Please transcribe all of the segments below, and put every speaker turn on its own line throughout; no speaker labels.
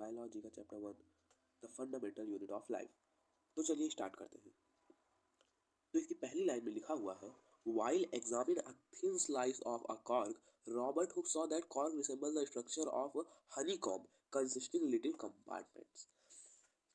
Biology का chapter 1 the fundamental unit of life. तो चलिए स्टार्ट करते हैं। तो इसकी पहली लाइन में लिखा हुआ है, while examining a thin slice of a cork, Robert Hooke saw that cork resembled the structure of a honeycomb consisting little compartments।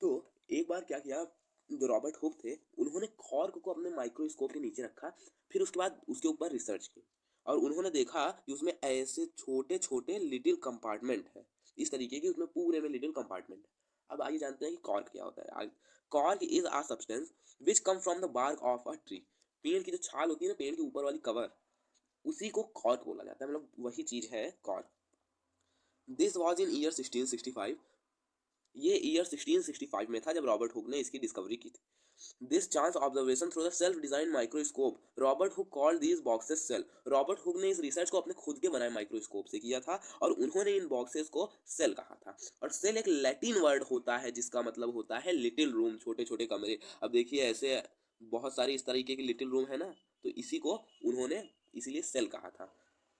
तो एक बार क्या किया, जो रॉबर्ट हुक थे उन्होंने कॉर्क को अपने माइक्रोस्कोप के नीचे रखा, फिर उसके बाद उसके ऊपर रिसर्च की और उन्होंने देखा कि उसमें ऐसे छोटे छोटे लिटिल कंपार्टमेंट है, इस तरीके की उसमें पूरे में लिटिल कंपार्टमेंट है। अब आइए जानते हैं कि कॉर्क क्या होता है। Cork is a substance which come from the bark of a tree. पेड़ की जो छाल होती है ना, पेड़ के ऊपर वाली कवर, उसी को कॉर्क बोला जाता है, मतलब वही चीज है cork. This was in year 1665। ये ईयर 1665 में था जब रॉबर्ट हुक ने इसकी डिस्कवरी की थी। This chance observation through the self-designed microscope, Robert Hooke called these boxes cell। Robert Hooke ने इस रिसर्च को अपने खुद के बनाए माइक्रोस्कोप से किया था और उन्होंने इन बॉक्सेस को सेल कहा था। और सेल एक लैटिन वर्ड होता है जिसका मतलब होता है लिटिल रूम, छोटे छोटे कमरे। अब देखिए ऐसे बहुत सारी इस तरीके की लिटिल रूम है ना, तो इसी को उन्होंने इसीलिए सेल कहा था।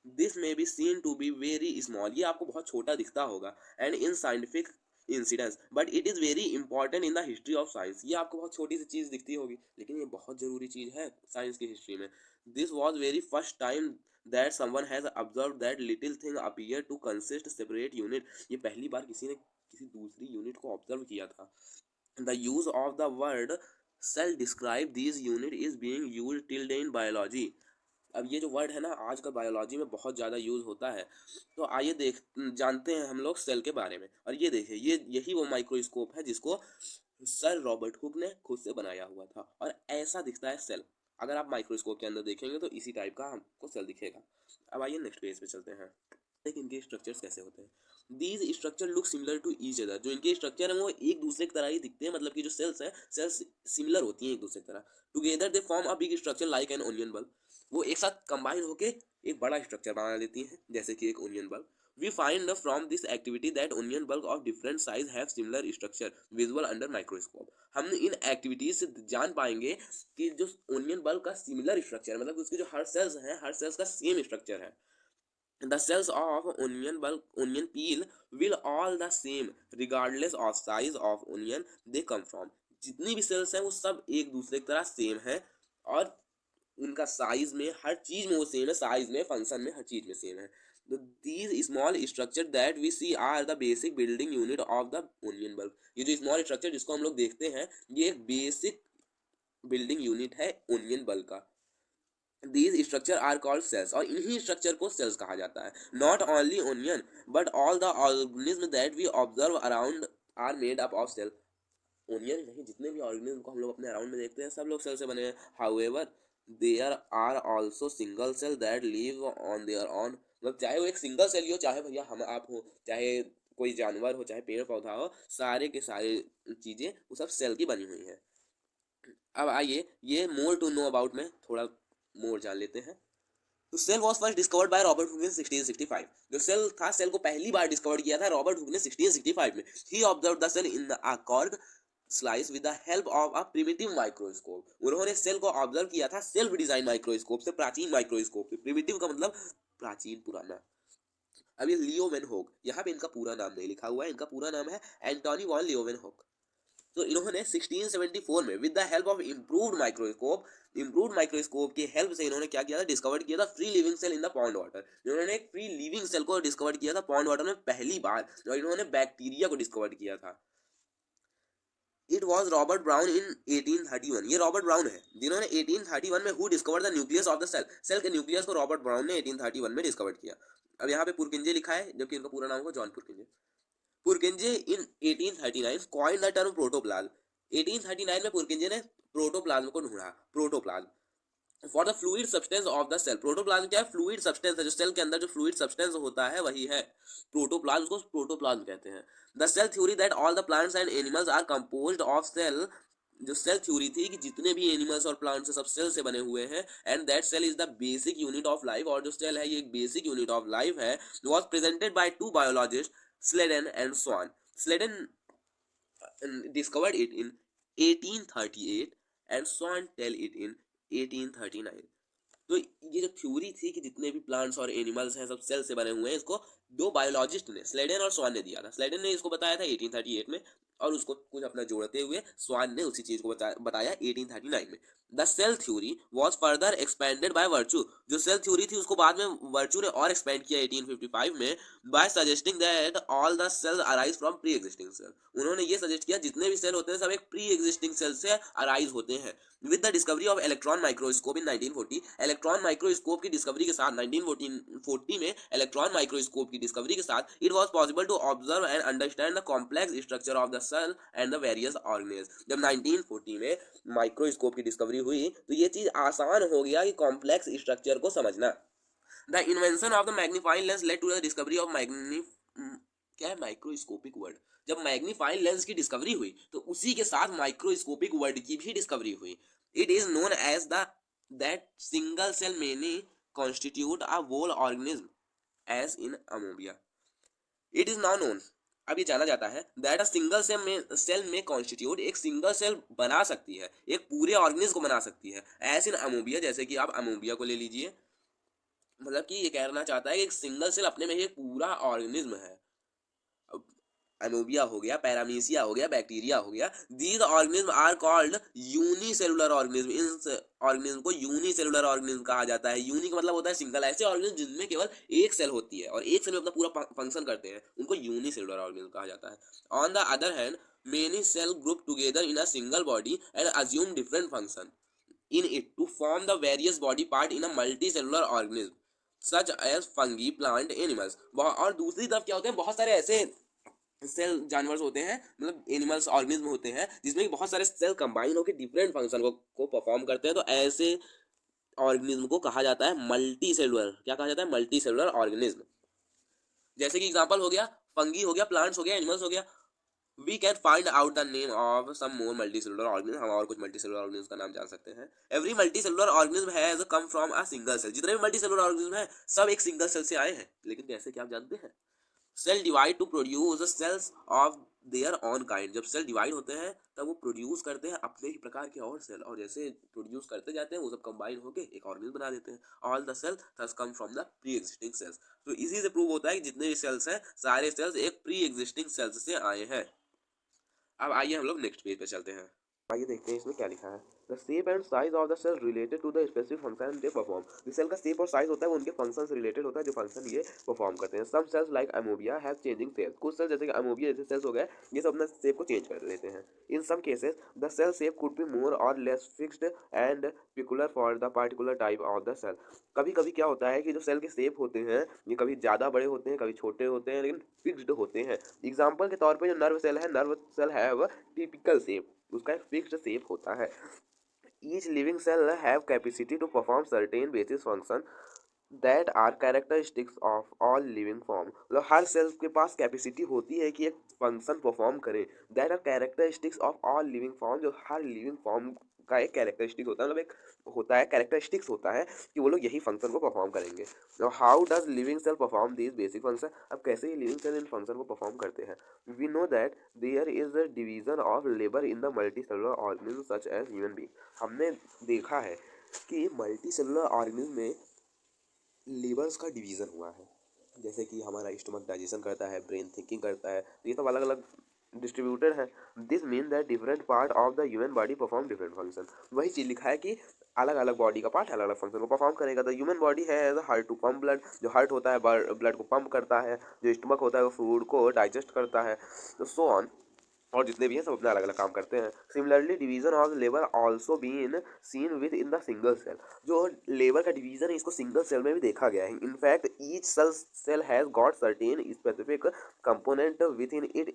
This may be seen to be very small, ये आपको बहुत छोटा दिखता होगा, and in scientific incidence but it is very important in the history of science. ये आपको बहुत छोटी सी चीज़ दिखती होगी लेकिन ये बहुत ज़रूरी चीज़ है साइंस की हिस्ट्री में। This was very first time that someone has observe that little thing appear to consist separate unit. ये पहली बार किसी ने किसी दूसरी यूनिट को ऑब्जर्व किया था। The use of the word cell describe this unit is being used till day in biology. अब ये जो वर्ड है ना आजकल बायोलॉजी में बहुत ज़्यादा यूज़ होता है। तो आइए देख जानते हैं हम लोग सेल के बारे में। और ये देखिए, ये यही वो माइक्रोस्कोप है जिसको सर रॉबर्ट हुक ने खुद से बनाया हुआ था और ऐसा दिखता है सेल। अगर आप माइक्रोस्कोप के अंदर देखेंगे तो इसी टाइप का हमको सेल दिखेगा। अब आइए नेक्स्ट पेज पे चलते हैं, लेकिन इनके स्ट्रक्चर्स कैसे होते हैं। These structure look similar to each other. जो इनके स्ट्रक्चर है वो एक दूसरे की तरह ही दिखते हैं, मतलब कि जो सेल्स हैं सेल्स सिमिलर होती हैं एक दूसरे की तरह। Together they form a big structure like an onion bulb. वो एक साथ कंबाइन होके एक बड़ा स्ट्रक्चर बना लेती हैं जैसे कि एक onion bulb. We find from this activity that onion bulb of different size have similar structure visible under microscope। हम इन एक्टिविटीज से जान पाएंगे कि जो ओनियन बल्ब का सिमिलर स्ट्रक्चर मतलब उसके जो हर सेल्स हैं हर सेल्स का सेम स्ट्रक्चर है। The cells of onion bulb, onion peel will all the same regardless of size of onion they come from। जितनी भी सेल्स हैं वो सब एक दूसरे की तरह सेम है और उनका साइज में हर चीज में वो सेम है, साइज में फंक्शन में हर चीज में सेम है। तो these small structure that we see are the basic building unit of the onion bulb। ये जो स्मॉल स्ट्रक्चर जिसको हम लोग देखते हैं ये एक बेसिक बिल्डिंग यूनिट है ओनियन बल्ब का। These structure are called cells और इन्हीं स्ट्रक्चर को सेल्स कहा जाता है। Not only onion but all the organisms that we observe around are made up of cell। Onion नहीं, जितने भी ऑर्गेनिज्म को हम लोग अपने अराउंड में देखते हैं सब लोग सेल से बने हैं। However there are also single cell that live on their own. मतलब चाहे वो एक सिंगल सेल ही हो, चाहे भैया हम आप हो, चाहे कोई जानवर हो, चाहे पेड़ पौधा हो, सारे के सारे चीज़ें वो सब सेल की बनी हुई हैं। अब आइए ये मोर टू नो अबाउट में थोड़ा मोर जान लेते हैं। तो cell was first discovered by Robert Hooke in 1665। जो सेल था, सेल को पहली बार डिस्कवर किया था रॉबर्ट हुक ने 1665 में। He observe the cell in a cork slice with the help of a primitive microscope. उन्होंने सेल को ऑब्जर्व किया था सेल्फ डिजाइन माइक्रोस्कोप से, प्राचीन माइक्रोस्कोप से। प्रिमिटिव का मतलब प्राचीन, पुराना। अब ये लियोवेन हुक, यहाँ पे इनका पूरा नाम नहीं लिखा हुआ है, इनका पूरा नाम है एंटोनी वॉन लियोवेन हुक। तो इन्होंने 1674 में with the help of improved microscope की हेल्प से इन्होंने क्या किया था, डिस्कवर किया था free living cell in the pond water. इन्होंने एक फ्री लिविंग सेल को डिस्कवर किया था पॉन्ड वाटर में पहली बार, और इन्होंने बैक्टीरिया को डिस्कवर किया था। It was Robert Brown in 1831। ये रॉबर्ट ब्राउन है जिन्होंने 1831 में who discover the nucleus of the cell. Cell के न्यूक्लियस को रॉबर्ट ब्राउन ने 1831 में डिस्कवर किया। अब यहाँ पे पुरकिंजे लिखा है जबकि इनका पूरा नाम होगा John Purkinje. Purkinje in 1839 coined the term protoplasm. 1839 में पुरकिंजे ने प्रोटोप्लाज्म को ढूंढा। Protoplasm for the fluid substance of the cell. Protoplasm क्या है, फ्लूइड सब्सटेंस है, जो सेल के अंदर जो फ्लूइड सब्सटेंस होता है वही है प्रोटोप्लाज्म, को प्रोटोप्लाज्म कहते हैं। The cell theory that all the plants and animals are composed of cell. जो सेल थ्योरी थी कि जितने भी एनिमल्स और प्लांट्स सब सेल से बने हुए हैं, and that cell is the basic unit of life. और जो सेल है ये एक बेसिक यूनिट ऑफ लाइफ है। Was presented by two biologist Sladen and Swan। Sladen discovered it in 1838 and Swan tell it in 1839। तो ये जो theory थी कि जितने भी प्लांट्स और एनिमल्स हैं सब सेल से बने हुए हैं, इसको दो बायोलॉजिस्ट ने, स्लेडन और स्वान ने दिया था। स्लेडन ने इसको बताया था 1838 में, और उसको कुछ अपना जोड़ते हुए स्वान ने उसी चीज को बताया 1839 में। The cell theory was further expanded by Virchow. जो सेल थ्योरी थी उसको बाद में वर्चू ने और एक्सपेंड किया 1855 में, by suggesting that all the cells arise from pre existing cell. उन्होंने ये सजेस्ट किया जितने भी सेल होते हैं सब एक प्री एग्जिस्टिंग सेल से अराइज होते हैं। With the discovery of electron microscope in 1940, electron microscope की डिस्कवरी के साथ 1940 में इलेक्ट्रॉन माइक्रोस्कोप की डिस्कवरी के साथ it was possible to observe and understand the complex structure of the cell and the various organelles. जब 1940 में माइक्रोस्कोप की डिस्कवरी हुई तो ये चीज आसान हो गया कि कॉम्प्लेक्स स्ट्रक्चर को समझना। The invention of the magnifying lens led to the discovery of क्या है माइक्रोस्कोपिक वर्ड। जब मैग्नीफाइंग लेंस की डिस्कवरी हुई तो उसी के साथ माइक्रोस्कोपिक वर्ड की भी डिस्कवरी हुई। It is known as the that single cell many constitute a whole organism as in amoeba. It is now known, अब ये जाना जाता है, दैट अ सिंगल सेल में कॉन्स्टिट्यूट, एक सिंगल सेल बना सकती है, एक पूरे ऑर्गेनिज्म को बना सकती है, एज इन अमोबिया, जैसे कि आप अमोबिया को ले लीजिए। मतलब कि ये कहना चाहता है कि एक सिंगल सेल अपने में ही एक पूरा ऑर्गेनिज्म है। अमोबिया हो गया, पैरामीसिया हो गया, बैक्टीरिया हो गया, these organism are called unicellular organism. इन ऑर्गेनिज्म को यूनिसेलुलर ऑर्गेनिज्म कहा जाता है। यूनि का मतलब होता है सिंगल, ऐसे ऑर्गेनिज्म जिनमें केवल एक सेल होती है और एक सेल में अपना पूरा फंक्शन करते हैं उनको यूनिसेलुलर ऑर्गेनिज्म कहा जाता है। On the other hand many cell group together in a single body and assume different function in it to form the various body part in a multicellular organism such as fungi, plant, animals। और दूसरी तरफ क्या होते हैं, बहुत सारे ऐसे cell जानवर्स होते हैं, मतलब एनिमल्स ऑर्गेनिज्म होते हैं जिसमें बहुत सारे सेल कंबाइन होकर डिफरेंट फंक्शन को परफॉर्म करते हैं। तो ऐसे ऑर्गेनिज्म को कहा जाता है मल्टी सेलुलर। क्या कहा जाता है? Multi cellular organism. जैसे कि एग्जांपल हो गया फंगी हो गया, प्लांट्स हो गया, एनिमल्स हो गया। We can find out the name of some more multi cellular organism. हम और कुछ मल्टी सेलुलर ऑर्गेनिज्म का नाम जान सकते हैं। Every multi cellular organism has come from a single cell. जितने भी मल्टी सेलुलर ऑर्गेनिज्म है सब एक सिंगल सेल से आए हैं। लेकिन कैसे, क्या आप जानते हैं? Cell divide to produce cells of their own kind. जब सेल डिवाइड होते हैं तब वो प्रोड्यूस करते हैं अपने ही प्रकार के और सेल, और जैसे प्रोड्यूस करते जाते हैं वो सब कंबाइन होकर एक ऑर्गेनिज्म बना देते हैं। All the cell thus come from the pre existing cells. तो इसी से प्रूव होता है कि जितने भी सेल्स हैं सारे सेल्स एक प्री एग्जिस्टिंग सेल्स से आए हैं। अब आइए हम लोग नेक्स्ट पेज पे चलते हैं। आइए देखते हैं इसमें क्या लिखा है। The shape and size of the cell related to the specific function they perform. जो सेल का शेप और साइज होता है वो उनके फंक्शन से रिलेटेड होता है, जो फंक्शन ये परफॉर्म करते हैं। Some cells like amoeba have changing shape. कुछ सेल जैसे कि अमोबिया जैसे सेल्स हो गए, ये सब अपना शेप को चेंज कर लेते हैं। In some cases the cell shape could be more or less fixed and peculiar for the particular type of the cell. कभी कभी क्या होता है कि जो सेल के शेप होते हैं ये कभी ज़्यादा बड़े होते हैं, कभी छोटे होते हैं, लेकिन फिक्स्ड होते हैं। एग्जाम्पल के तौर पर जो नर्व सेल है, nerve cell have typical shape, उसका एक फिक्स्ड शेप होता है। Each living cell have capacity to perform certain basis function that are characteristics of all living form. मतलब हर सेल के पास कैपेसिटी होती है कि एक फंक्शन परफॉर्म करे। That are characteristics of all living form, जो हर लिविंग फॉर्म का एक कैरेक्टरिस्टिक होता है, मतलब एक होता है कैरेक्टरिस्टिक्स होता है कि वो लोग यही फंक्शन को परफॉर्म करेंगे। How does living cell perform this basic function. अब कैसे ही लिविंग सेल इन फंक्शन को परफॉर्म करते हैं? We know that there is a division of labour in the multi cellular organism such as human being. हमने देखा है कि मल्टी सेलुलर ऑर्गेनिज्म में लीवर्स का डिवीज़न हुआ है। जैसे कि हमारा स्टमक डाइजेशन करता है, ब्रेन थिंकिंग करता है, तो ये सब अलग अलग डिस्ट्रीब्यूटेड है। This mean that different part of the human body perform different function. वही चीज़ लिखा है कि अलग अलग बॉडी का पार्ट अलग अलग फंक्शन को परफॉर्म करेगा। द ह्यूमन बॉडी है as heart to pump blood. जो हार्ट होता है ब्लड को पंप करता है, जो स्टमक होता है वो फूड को डाइजेस्ट करता है, तो सो ऑन। और जितने भी हैं सब अपना अलग अलग काम करते हैं। Similarly division of labour also been seen within the single cell. जो लेबर का डिवीजन है इसको सिंगल सेल में भी देखा गया है। In fact each cell has got certain specific component within it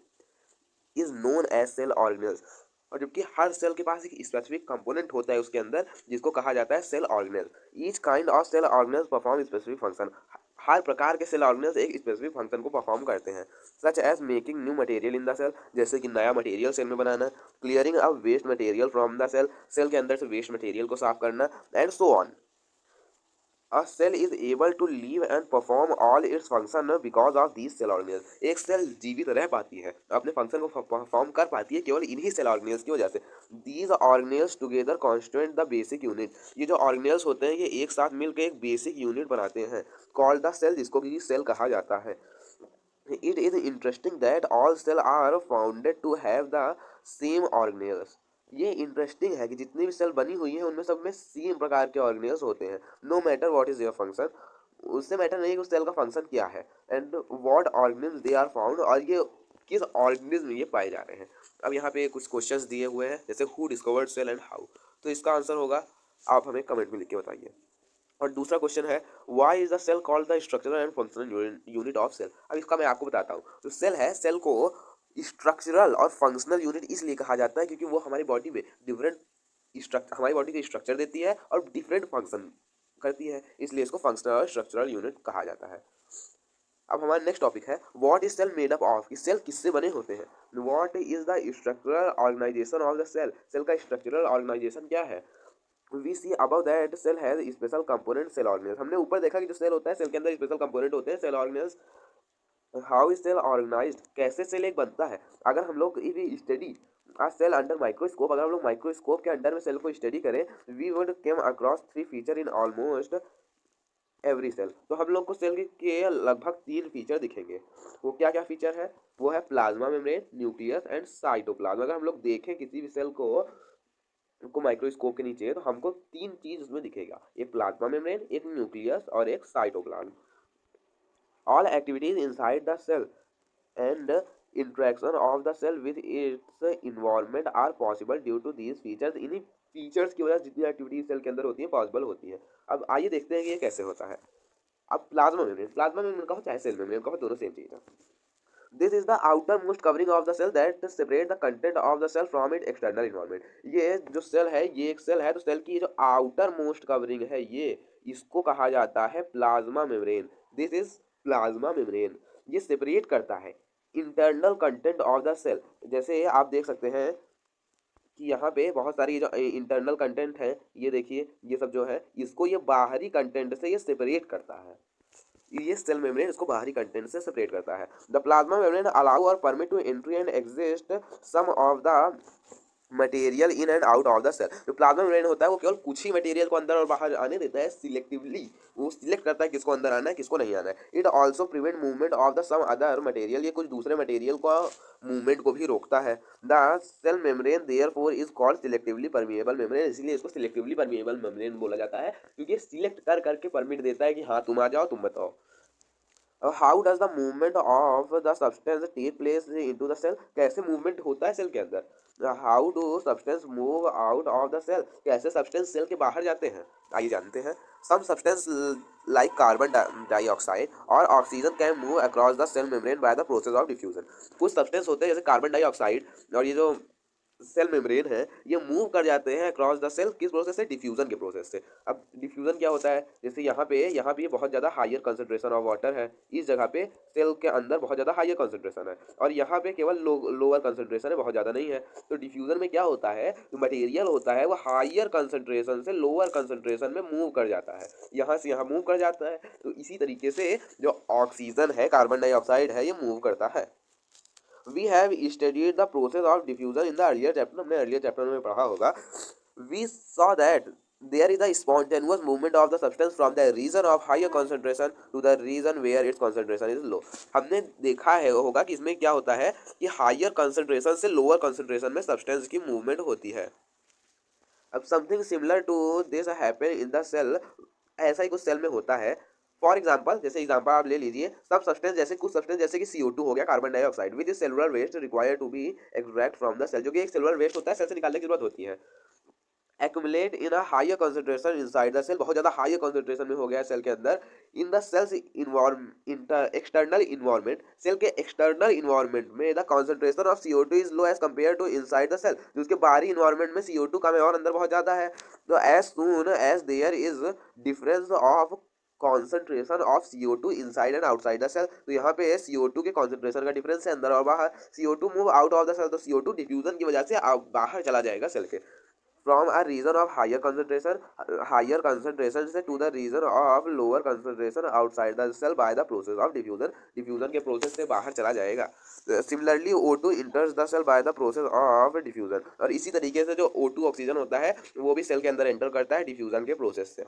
is known as cell organelles. और जबकि हर सेल के पास एक स्पेसिफिक कंपोनेंट होता है उसके अंदर जिसको कहा जाता है cell organelle. Each kind of cell organelles perform specific function. हर प्रकार के सेल ऑर्गेनेल्स एक स्पेसिफिक फंक्शन को परफॉर्म करते हैं। Such as making new material in the cell, जैसे कि नया मटेरियल सेल में बनाना। Clearing a waste material from the cell, cell के अंदर से वेस्ट मटेरियल को साफ करना, and so on. A cell is able to live and perform all its function because of these cell organelles. एक cell जीवित रह पाती है, अपने फंक्शन को परफॉर्म कर पाती है केवल इन्हीं सेल ऑर्गेनेल्स की वजह से. These organelles together constitute the basic unit. ये जो ऑर्गेनेल्स होते हैं ये एक साथ मिलकर एक बेसिक यूनिट बनाते हैं, called the cell, जिसको कि सेल कहा जाता है. It is interesting that all cells are founded to have the same organelles. ये इंटरेस्टिंग है कि जितनी भी सेल बनी हुई है उनमें सब में सेम प्रकार के ऑर्गेनेल्स होते हैं. No matter what is their function, उससे मैटर नहीं कि उस सेल का फंक्शन क्या है, and what organelles they are found, और ये किस ऑर्गेनिज्म में ये पाए जा रहे हैं. अब यहाँ पे कुछ क्वेश्चंस दिए हुए हैं, जैसे who discovered cell and how. तो इसका आंसर होगा, आप हमें कमेंट में लिख के बताइए. और दूसरा क्वेश्चन है, why is the cell called the structural and functional unit of cell. अब इसका मैं आपको बताता हूँ. तो सेल है, सेल को स्ट्रक्चरल और फंक्शनल यूनिट इसलिए कहा जाता है क्योंकि वो हमारी बॉडी में डिफरेंट हमारी बॉडी को स्ट्रक्चर देती है और डिफरेंट फंक्शन करती है, इसलिए इसको फंक्शनल और स्ट्रक्चरल यूनिट कहा जाता है. अब हमारा नेक्स्ट टॉपिक है, what is cell made up of, कि सेल किससे बने होते हैं. What is the structural organisation of the cell, cell का स्ट्रक्चरल ऑर्गेनाइजेशन क्या है. We see above that cell has special component cell organelles. हमने ऊपर देखा कि जो सेल होता है सेल के अंदर स्पेशल कंपोनेंट होते हैं cell organelles. How is cell organised, कैसे सेल एक बनता है. अगर हम लोग study a cell under microscope, अगर हम लोग माइक्रोस्कोप के अंडर में सेल को स्टडी करें, we would came across 3 feature in almost every cell. तो हम लोग को सेल के लगभग 3 फीचर दिखेंगे. वो क्या क्या फीचर है, वो है plasma membrane, nucleus and cytoplasm. अगर हम लोग देखें किसी भी सेल को माइक्रोस्कोप के नीचे, तो हमको 3 चीज उसमें दिखेगा, एक प्लाज्मा मेम्ब्रेन, एक न्यूक्लियस और एक cytoplasm. All activities inside the cell and interaction of the cell with its environment are possible due to these features. इन्हीं फीचर्स की वजह से जितनी एक्टिविटीज सेल के अंदर होती है पॉसिबल होती है. अब आइए देखते हैं कि ये कैसे होता है. अब प्लाज्मा मेम्ब्रेन का हो चाहे सेल मेम्ब्रेन का हो, दोनों सेम चीज है. This is the outermost covering of the cell that separate the content of the cell from it external environment. ये जो सेल है, ये एक सेल है, तो सेल की जो आउटर मोस्ट कवरिंग है ये, इसको कहा जाता है plasma membrane. This is plasma membrane. ये सेपरेट करता है internal content of the cell. जैसे आप देख सकते हैं कि यहाँ पे बहुत सारी जो इंटरनल कंटेंट है, ये देखिए, ये सब जो है इसको ये बाहरी कंटेंट से ये सेपरेट करता है. ये सेल मेम्ब्रेन इसको बाहरी कंटेंट से सेपरेट करता है. The plasma membrane allow or permit to entry and exist some of the material in and out of the cell. जो प्लाज्मा मेम्ब्रेन होता है वो केवल कुछ ही मटेरियल को अंदर और बाहर आने देता है सिलेक्टिवली. वो सिलेक्ट करता है किसको अंदर आना है किसको नहीं आना है. It also prevent movement of the some other material. ये कुछ दूसरे मटेरियल को मूवमेंट को भी रोकता है. The cell membrane therefore is called selectively permeable membrane. इसलिए इसको सिलेक्टिवली परमिएबल मेम्ब्रेन बोला जाता है क्योंकि सिलेक्ट कर करके परमिट देता है कि हाँ तुम आ जाओ, तुम बताओ. How does the movement of the substance take place into the cell. कैसे मूवमेंट होता है सेल के अंदर. How do substance move out of the cell. कैसे सब्सटेंस सेल के बाहर जाते हैं, आइए जानते हैं. Some substance like carbon dioxide और oxygen can move across the cell membrane by the process of diffusion. कुछ सब्सटेंस होते हैं जैसे कार्बन डाइऑक्साइड और ये जो सेल मेम्ब्रेन है, ये मूव कर जाते हैं अक्रॉस द सेल. किस प्रोसेस से, डिफ्यूजन के प्रोसेस से. अब डिफ्यूजन क्या होता है, जैसे यहाँ पे बहुत ज़्यादा हायर कंसंट्रेशन ऑफ वाटर है, इस जगह पे सेल के अंदर बहुत ज़्यादा हायर कंसंट्रेशन है, और यहाँ पे केवल लोअर कंसंट्रेशन है, बहुत ज़्यादा नहीं है. तो डिफ्यूजन में क्या होता है, जो मटेरियल होता है वो हायर कंसंट्रेशन से लोअर कंसंट्रेशन में मूव कर जाता है, यहाँ से यहाँ मूव कर जाता है. तो इसी तरीके से जो ऑक्सीजन है, कार्बन डाइऑक्साइड है, ये मूव करता है. We have studied the process of diffusion in the earlier chapter. हमने earlier chapter में पढ़ा होगा. We saw that there is a spontaneous movement of the substance from the region of higher concentration to the region where its concentration is low. हमने देखा है होगा कि इसमें क्या होता है कि हायर कंसंट्रेशन से लोअर कंसंट्रेशन में सब्सटेंस की मूवमेंट होती है. अब something similar to this happen in the cell. ऐसा ही कुछ सेल में होता है. फॉर एग्जाम्पल, जैसे एग्जाम्पल आप ले लीजिए, सब सब्सटेंस जैसे कुछ सब्सटेंस जैसे कि CO2 हो गया, carbon dioxide, with cellular waste required to be extract from the cell. जो कि एक सेलुलर वेस्ट होता है, सेल से निकालने की जरूरत होती है. Accumulate in a higher concentration inside the cell. बहुत ज़्यादा हायर कंसंट्रेशन में हो गया है सेल के अंदर. In the cells external environment. Cell के एक्सटर्नल इन्वायरमेंट में the concentration of CO2 is low as compare to inside the cell. जो उसके बाहरी इन्वायरमेंट में CO2 कम है और अंदर बहुत ज़्यादा है. तो as soon as there is difference of concentration of CO2 inside and outside the cell. तो यहाँ पे CO2 के कॉन्सेंट्रेशन का डिफरेंस है अंदर और बाहर. CO2 move out of the cell, तो CO2 डिफ्यूजन की वजह से बाहर चला जाएगा सेल के. From a region of higher concentration से to the region of lower concentration outside the cell by the process of diffusion. Diffusion के प्रोसेस से बाहर चला जाएगा। Similarly O2 enters the cell by the process of diffusion. और इसी तरीके से जो O2 ऑक्सीजन होता है वो भी सेल के अंदर एंटर करता है डिफ्यूजन के प्रोसेस से।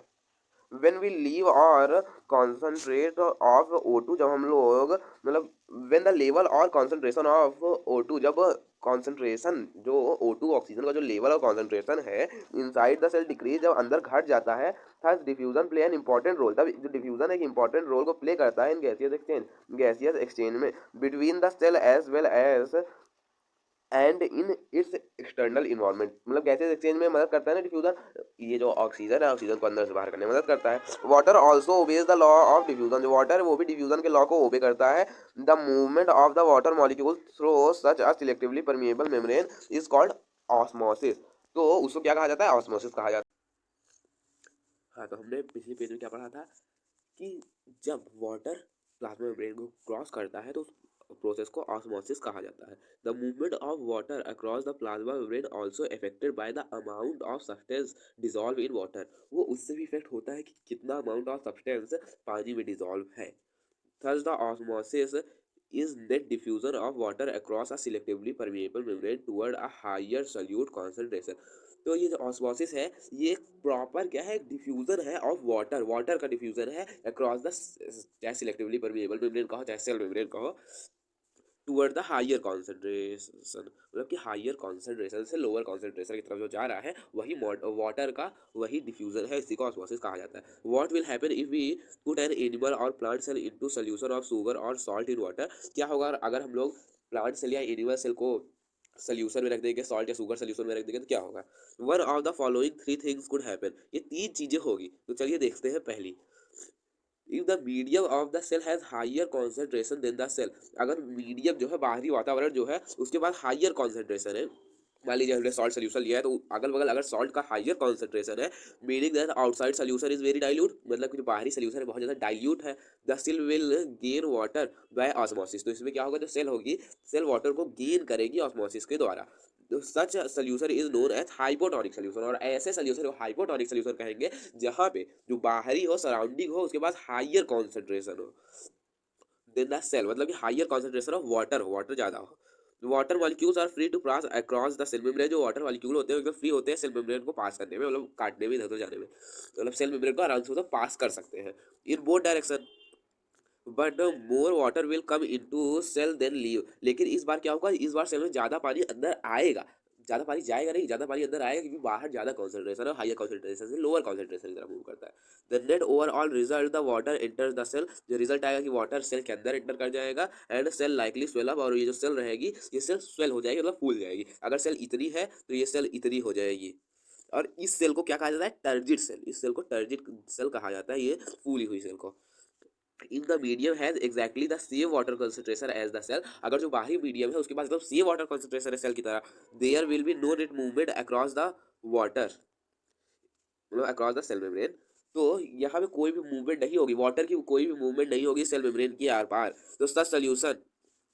when we leave or concentrate of O2, जब हम लोग मतलब when the level और concentration of O2, जब कॉन्सेंट्रेशन जो O2 ऑक्सीजन का जो लेवल और कॉन्सेंट्रेशन है इनसाइड द सेल डिक्रीज, जब अंदर घट जाता है, thus diffusion play an important role. तब जो डिफ्यूजन एक इंपॉर्टेंट रोल को प्ले करता है इन गैसियस एक्सचेंज में between the cell as well as and in its external environment. मतलब गैसेज एक्सचेंज में मदद करता है ना डिफ्यूजन, ये जो ऑक्सीजन है ऑक्सीजन को अंदर से बाहर करने में मदद करता है। Water also obeys the law of diffusion. जो वाटर है वो भी डिफ्यूजन के लॉ को ओबे करता है। The movement of the water molecule through such a selectively permeable membrane is called osmosis. तो उसको क्या कहा जाता है? ऑस्मोसिस कहा जाता है। हाँ, तो हमने पिछले पेज में क्या पढ़ा था कि जब वाटर प्लाज्मा मेम्ब्रेन को क्रॉस करता है तो प्रोसेस को ऑस्मोसिस कहा जाता है। The movement of water across the plasma membrane also affected by the amount of substance dissolve in water. वो उससे भी इफेक्ट होता है कि कितना अमाउंट ऑफ सब्सटेंस पानी में डिसॉल्व है। Thus the osmosis is net diffusion of water across a selectively permeable membrane toward a higher solute concentration। तो ये जो ऑस्मोसिस है ये प्रॉपर क्या है? डिफ्यूजन है ऑफ वाटर। वाटर का डिफ्यूजन है अक्रॉस द, चाहे सिलेक्टिवली परमिएबल मेम्ब्रेन कहो चाहे सेल मेम्ब्रेन कहो, टूवर्ड द हायर कॉन्सेंट्रेशन। मतलब कि हायर कॉन्सेंट्रेशन से लोअर कॉन्सेंट्रेशन की तरफ जो जा रहा है वही वाटर का वही डिफ्यूजन है, इसी को ऑस्मोसिस कहा जाता है। What will happen if we put an animal or plant cell into solution of sugar or salt in water. क्या होगा अगर हम लोग प्लांट सेल या एनिमल सेल को सोल्यूशन में रख देंगे, सॉल्ट या शुगर सोल्यूशन में रख देंगे, तो क्या होगा? One of the following three things could happen. ये तीन चीजें होगी। तो चलिए देखते हैं। पहली, if the medium of the cell has higher concentration then the cell. अगर मीडियम जो है बाहरी वातावरण जो है उसके बाद हायर कॉन्सेंट्रेशन है, मान लीजिए हमने सॉल्ट सोल्यूशन लिया है तो अगल बगल अगर सॉल्ट का हायर कॉन्सेंट्रेशन है, meaning that outside solution is very dilute, मतलब कि जो बाहरी सोल्यूशन है बहुत ज़्यादा डाइल्यूट है, the cell will gain water by osmosis. तो इसमें क्या होगा? जो सेल होगी सेल वाटर को गेन करेगी ऑस्मोसिस के द्वारा। तो such solution is known as hypotonic solution. और ऐसे सोल्यूशन को हाइपोटोनिक सोल्यूशन कहेंगे जहाँ पे जो बाहरी हो सराउंडिंग हो उसके पास हायर कॉन्सेंट्रेशन हो देन द सेल, मतलब कि हायर कॉन्सेंट्रेशन ऑफ वाटर हो, वाटर ज़्यादा हो। Water molecules are free to pass across the cell membrane. जो वाटर मॉलिक्यूल होते हैं एकदम फ्री होते हैं सेल मेम्ब्रेन को पास करने में, मतलब काटने में, इधर उधर जाने में, मतलब सेल मेम्ब्रेन को आराम से मतलब पास कर सकते हैं in both direction. But more water will come into cell then leave. लेकिन इस बार क्या होगा? इस बार सेल में ज़्यादा पानी अंदर आएगा, ज़्यादा पानी जाएगा नहीं, ज़्यादा पानी अंदर आएगा क्योंकि बाहर ज़्यादा कॉन्सेंट्रेशन है, हायर कॉन्सेंट्रेशन से लोअर कॉन्सेंट्रेशन की तरफ मूव करता है। The net overall result the water enters the cell. जो रिजल्ट आएगा कि वाटर सेल के अंदर एंटर कर जाएगा and cell likely swell up. और ये जो सेल रहेगी ये सेल स्वेल हो जाएगी, मतलब फूल जाएगी। अगर सेल इतनी है तो ये सेल इतनी हो जाएगी। और इस सेल को क्या कहा जाता है? Turgid cell. इस सेल को टर्जिड सेल कहा जाता है, ये फूली हुई सेल को। if the medium has exactly the same water concentration as the cell, अगर जो बाहरी मीडियम है उसके पास एकदम सेम वाटर concentration है सेल की तरह, there will be no net movement across the water, मतलब अक्रॉस द सेल मेम्ब्रेन। तो यहाँ पे कोई भी मूवमेंट नहीं होगी, वाटर की कोई भी मूवमेंट नहीं होगी सेल मेम्ब्रेन के आर पार। तो such solution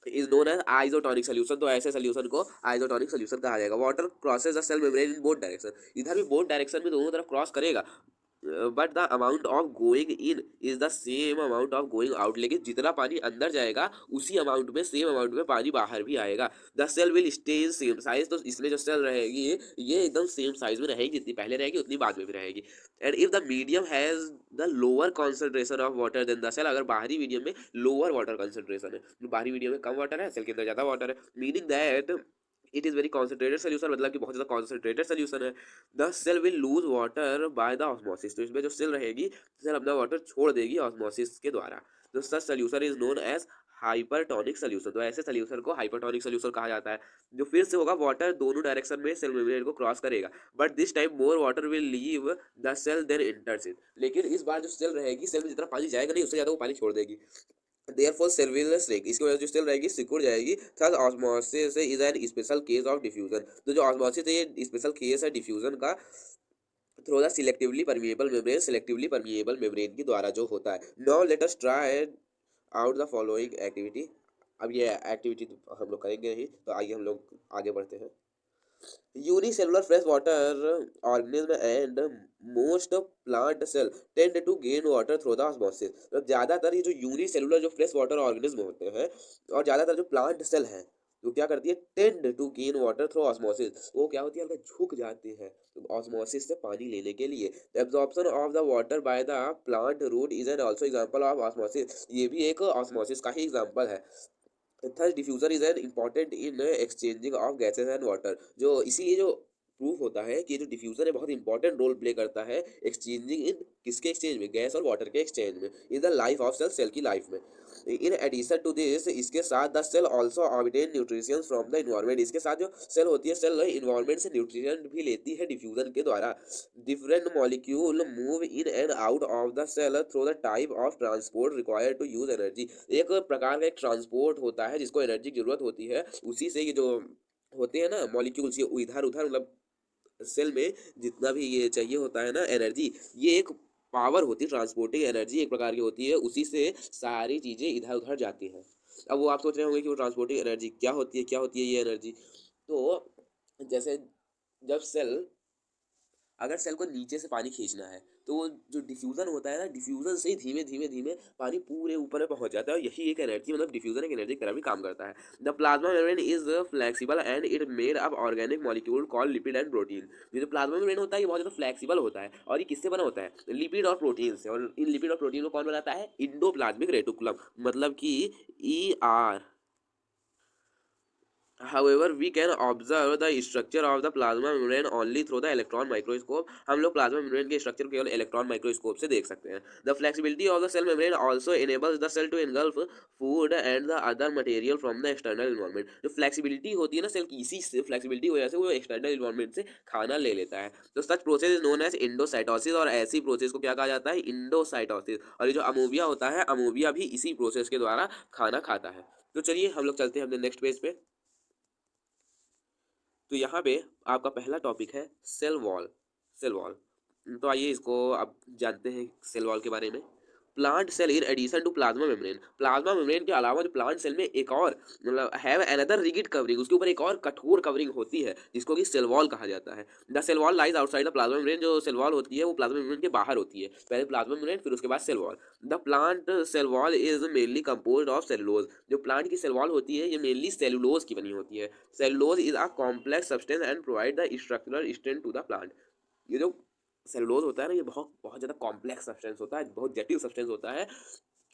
is known as isotonic solution. तो ऐसे सोल्यूशन को आइसोटोनिक सोल्यूशन कहा जाएगा। Water crosses the cell membrane in both direction. इधर भी बोथ डायरेक्शन में दोनों तरफ क्रॉस करेगा, but the amount of going in is the same amount of going out. लेकिन जितना पानी अंदर जाएगा उसी अमाउंट में, सेम अमाउंट में पानी बाहर भी आएगा। The cell will stay in same size. तो इसमें जो सेल रहेगी ये एकदम सेम साइज में रहेगी, जितनी पहले रहेगी उतनी बाद में भी रहेगी। And if the medium has the lower concentration of water then the cell. अगर बाहरी मीडियम में लोअर वाटर कॉन्सेंट्रेशन है, बाहरी मीडियम में कम वाटर है, सेल के अंदर ज़्यादा वाटर है, meaning that it is very concentrated solution, मतलब कि बहुत ज़्यादा कॉन्सेंट्रेटेड सोल्यूशन है। The cell will lose water by the osmosis. तो इसमें जो सेल रहेगी सेल अपना वाटर छोड़ देगी ऑस्मोसिस के द्वारा। तो such solution is known as hypertonic solution. तो ऐसे सोल्यूशन को हाइपरटोनिक सोल्यूशन कहा जाता है। जो फिर से होगा वाटर दोनों डायरेक्शन में सेल मेम्ब्रेन को क्रॉस करेगा, but this time more water will leave the cell then enters it. लेकिन इस बार जो सेल रहेगी सेल में जितना पानी जाएगा नहीं उससे ज़्यादा वो पानी छोड़ देगी। Therefore cell will shrink। इसकी वजह से जो सेल रहेगी सिकुड़ जाएगी। Third osmosis is an special case of diffusion. तो जो ऑस्मोसिस है ये स्पेशल केस है डिफ्यूजन का through the selectively permeable membrane. Selectively permeable membrane के द्वारा जो होता है। Now let us try out the following activity. अब ये एक्टिविटी हम लोग करेंगे ही, तो आइए हम लोग आगे बढ़ते हैं। Unicellular fresh water organism and most plant cell tend to gain water through the osmosis. तो ज़्यादातर ये जो यूनिसेलुलर जो फ्रेश वाटर ऑर्गेनिज्म होते हैं और ज़्यादातर जो प्लांट सेल हैं तो क्या करती है, tend to gain water through osmosis, वो क्या होती है हल्का झुक जाती है ऑस्मोसिस से पानी लेने के लिए। Absorption of the water by the plant root is an also example of osmosis, ये भी एक ऑस्मोसिस का ही एग्जाम्पल है। Third, diffusion is an important in exchanging of gases and water, जो इसीलिए जो प्रूफ होता है कि जो डिफ्यूजन है बहुत इंपॉर्टेंट रोल प्ले करता है एक्सचेंजिंग इन किसके एक्सचेंज में, गैस और वाटर के एक्सचेंज में, in the life of cell, cell की लाइफ में। इन एडिशन टू दिस, इसके साथ the cell also obtain nutrition from the environment, इसके साथ जो सेल होती है सेल इन्वायरमेंट से न्यूट्रिशन भी लेती है डिफ्यूजन के द्वारा। Different molecule move in and out of the cell through the type of transport required to use energy, एक प्रकार का एक ट्रांसपोर्ट होता है जिसको एनर्जी की जरूरत होती है, उसी से ये जो होते हैं ना मॉलिक्यूल्स, ये इधर उधर मतलब सेल में जितना भी ये चाहिए होता है ना एनर्जी, ये एक पावर होती है, ट्रांसपोर्टिंग एनर्जी एक प्रकार की होती है, उसी से सारी चीज़ें इधर उधर जाती हैं। अब वो आप सोच रहे होंगे कि वो ट्रांसपोर्टिंग एनर्जी क्या होती है, क्या होती है ये एनर्जी। तो जैसे जब सेल, अगर सेल को नीचे से पानी खींचना है तो वो जो डिफ्यूजन होता है ना, डिफ्यूजन से ही धीमे धीमे धीमे पानी पूरे ऊपर में पहुंच जाता है, और यही एक एनर्जी मतलब डिफ्यूजन एक एनर्जी की तरह भी काम करता है। The plasma membrane is flexible and it made up organic molecule called lipid and protein. ये जो प्लाज्मा मेम्ब्रेन होता है ये बहुत ज़्यादा फ्लेक्सिबल होता है, और ये किससे बना होता है, लिपिड और प्रोटीन से, और इन लिपिड और प्रोटीन को कौन बनाता है, इंडोप्लाज्मिक रेटिकुलम, मतलब कि ER। However, we can observe the structure of the plasma membrane only through the electron microscope. हम लोग प्लाज्मा मेम्ब्रेन के स्ट्रक्चर को केवल इलेक्ट्रॉन माइक्रोस्कोप से देख सकते हैं। The flexibility of the cell membrane also enables the cell to engulf food and the other material from the external environment. जो flexibility होती है ना सेल की, इसी से flexibility की वजह से वो external environment से खाना ले लेता है। तो such process is known as endocytosis, और ऐसी प्रोसेस को क्या कहा जाता है, इंडोसाइटोसिस। और ये जो अमोबिया होता है, अमोबिया भी इसी प्रोसेस के द्वारा खाना खाता है। तो चलिए हम लोग चलते हैं अपने नेक्स्ट पेज पे। तो यहाँ पे आपका पहला टॉपिक है सेल वॉल। सेल वॉल, तो आइए इसको आप जानते हैं सेल वॉल के बारे में। Plant cell in addition to plasma membrane के अलावा जो प्लांट सेल में एक और मतलब हैव अनदर रिगिड कवरिंग, उसके ऊपर एक और कठोर कवरिंग होती है जिसको कि सेल वॉल कहा जाता है। The cell wall lies outside the plasma membrane, जो सेल वॉल होती है वो प्लाज्मा मेम्ब्रेन के बाहर होती है, पहले प्लाज्मा मेम्ब्रेन फिर उसके बाद cell wall. The plant cell wall is mainly composed of cellulose, जो प्लांट की सेल वॉल होती है ये मेनली सेलुलोज की बनी होती है। Cellulose is a complex substance and provide the structural strength to the plant. ये जो सेलुलोज होता है ना, ये बहुत बहुत ज़्यादा कॉम्प्लेक्स सब्सटेंस होता है, बहुत जटिल सब्सटेंस होता है,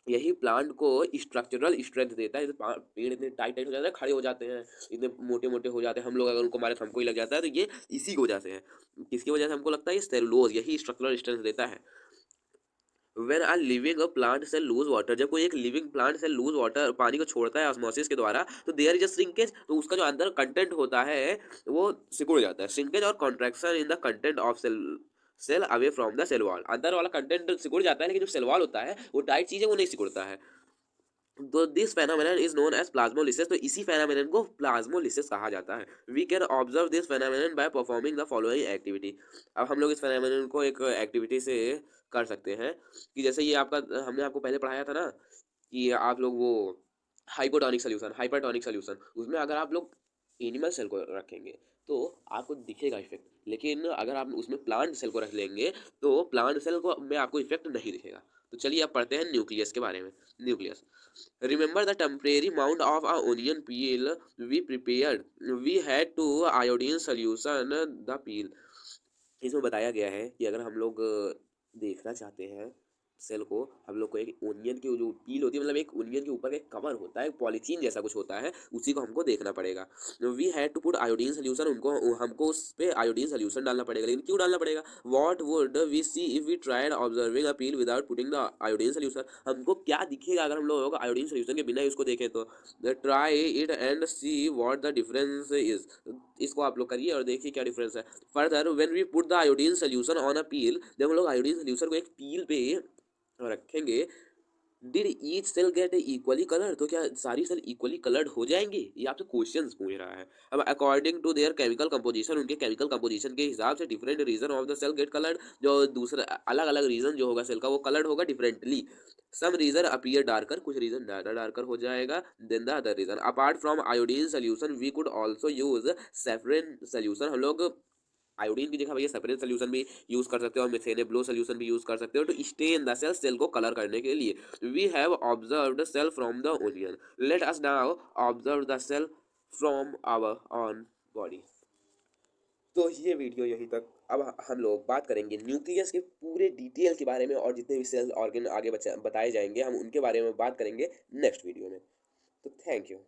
यही प्लांट को स्ट्रक्चरल स्ट्रेंथ देता है। जैसे पेड़ इतने टाइट टाइट हो जाते हैं, खड़े हो जाते हैं, इतने मोटे मोटे हो जाते हैं, हम लोग अगर उनको मारे तो हमको ही लग जाता है, तो ये इसी की वजह से है। किसकी वजह से हमको लगता है, ये सेलुलोज यही स्ट्रक्चरल स्ट्रेंथ देता है। When a living plant cell lose water, जब कोई एक living plant cell lose water पानी को छोड़ता है ऑस्मोसिस के द्वारा, तो देयर इज अ श्रिंकेज, तो उसका जो अंदर कंटेंट होता है वो सिकुड़ जाता है। श्रिंकेज और contraction in the content of cell away from the cell wall, अंदर वाला कंटेंट सिकुड़ जाता है लेकिन जो सेल वॉल होता है वो टाइट चीज है, वो नहीं सिकुड़ता है। तो this phenomenon is known as plasmolysis, तो इसी फेनोमेनन को प्लाज्मोलिसिस कहा जाता है। We can observe this phenomenon by performing the following activity. अब हम लोग इस फेनोमेनन को एक एक्टिविटी से कर सकते हैं कि जैसे ये आपका हमने आपको पहले पढ़ाया था ना कि आप लोग वो हाइपोटोनिक सोल्यूशन, हाइपरटोनिक सोल्यूशन, उसमें अगर आप लोग एनिमल सेल को रखेंगे तो आपको दिखेगा इफेक्ट, लेकिन अगर आप उसमें प्लांट सेल को रख लेंगे तो प्लांट सेल को में आपको इफेक्ट नहीं दिखेगा। तो चलिए अब पढ़ते हैं न्यूक्लियस के बारे में। Nucleus, remember the temporary mount of a onion peel we prepared, we had to iodine solution the peel। इसमें बताया गया है कि अगर हम लोग देखना चाहते हैं सेल को, हम लोग को एक ओनियन की जो पील होती है, मतलब एक ओनियन के ऊपर एक कवर होता है, पॉलीथीन जैसा कुछ होता है, उसी को हमको देखना पड़ेगा। We had to put iodine solution, उनको हमको उस पर आयोडीन सोल्यूशन डालना पड़ेगा। लेकिन क्यों डालना पड़ेगा, what would we see if we tried observing a peel without putting the iodine solution, हमको क्या दिखेगा अगर हम लोग आयोडीन सोल्यूशन के बिना इसको देखें तो। Try it and see what the difference is, इसको आप लोग करिए और देखिए क्या डिफरेंस है। Further when we put the iodine solution on a peel, जब हम लोग आयोडीन सोल्यूशन को एक पील पे रखेंगे did each cell get equally colour, तो क्या सारी सेल इक्वली कलर्ड हो जाएंगी, ये आपसे क्वेश्चंस पूछ रहा है। अब according to their chemical composition, उनके केमिकल कंपोजिशन के हिसाब से different region of the cell get coloured, जो दूसरा अलग अलग रीजन जो होगा सेल का वो कलर्ड होगा differently. Some region appear darker, कुछ रीजन डार्कर डार्कर हो जाएगा then the other region. Apart from iodine solution we could also use safranin solution, हम लोग आयोडीन की जगह भैया सेपरेट सोल्यूशन भी यूज कर सकते हो और मिथेन ब्लो सोल्यूशन भी यूज कर सकते हो to stain the cell, cell को कलर करने के लिए। We have observed cell from the onion, let us now observe the cell from our own body. तो ये वीडियो यहीं तक। अब हम लोग बात करेंगे न्यूक्लियस के पूरे डिटेल के बारे में और जितने भी सेल ऑर्गन आगे बताए जाएंगे हम उनके बारे में बात करेंगे नेक्स्ट वीडियो में। तो थैंक यू।